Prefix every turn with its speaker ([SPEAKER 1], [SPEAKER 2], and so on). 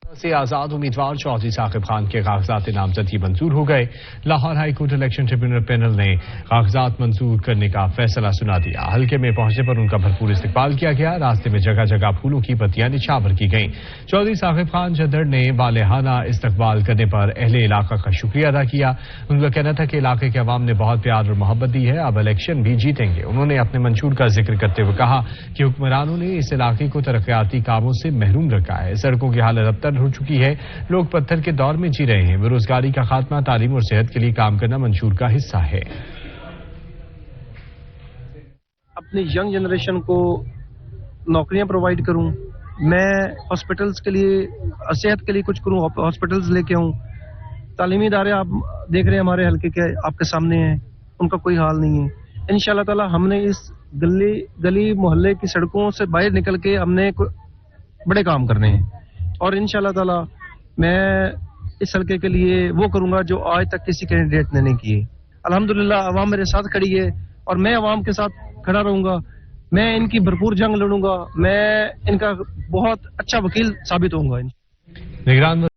[SPEAKER 1] से आजाद उम्मीदवार चौधरी साकिब खान के कागजात नामजदगी मंजूर हो गए। Lahore high court election tribunal panel ने कागजात मंजूर करने का फैसला सुना दिया। हल्के में पहुंचने पर उनका भरपूर इस्तकबाल किया गया। रास्ते में जगह जगह फूलों की पत्तियां निछावर की गईं। चौधरी साकिब खान जदड़ ने वालेहाना इस्तकबाल करने पर अहले इलाका का शुक्रिया अदा किया। उनका कहना था कि इलाके के अवाम ने बहुत प्यार और मोहब्बत दी है, अब इलेक्शन भी जीतेंगे। उन्होंने अपने मंशूर का जिक्र करते हुए कहा कि हुक्मरानों ने इस इलाके को तरक्याती कामों से महरूम रखा है। सड़कों की हालत अबतर हो चुकी है, लोग पत्थर के दौर में जी रहे हैं। बेरोजगारी का खात्मा, तालीम और सेहत के लिए काम करना मंशूर का हिस्सा है।
[SPEAKER 2] अपनी यंग जनरेशन को नौकरियां प्रोवाइड करूं, मैं हॉस्पिटल्स के लिए, सेहत के लिए कुछ करूं, हॉस्पिटल्स लेके आऊं। तालीमी इदारे आप देख रहे हैं हमारे हल्के के आपके सामने हैं, उनका कोई हाल नहीं है। इंशाल्लाह ताला हमने इस गली मोहल्ले की सड़कों से बाहर निकल के हमने बड़े काम करने हैं और इंशाल्लाह ताला मैं इस हल्के के लिए वो करूंगा जो आज तक किसी कैंडिडेट ने नहीं किए। अल्हम्दुलिल्लाह अवाम मेरे साथ खड़ी है और मैं अवाम के साथ खड़ा रहूंगा। मैं इनकी भरपूर जंग लड़ूंगा, मैं इनका बहुत अच्छा वकील साबित होऊंगा।
[SPEAKER 1] निगरान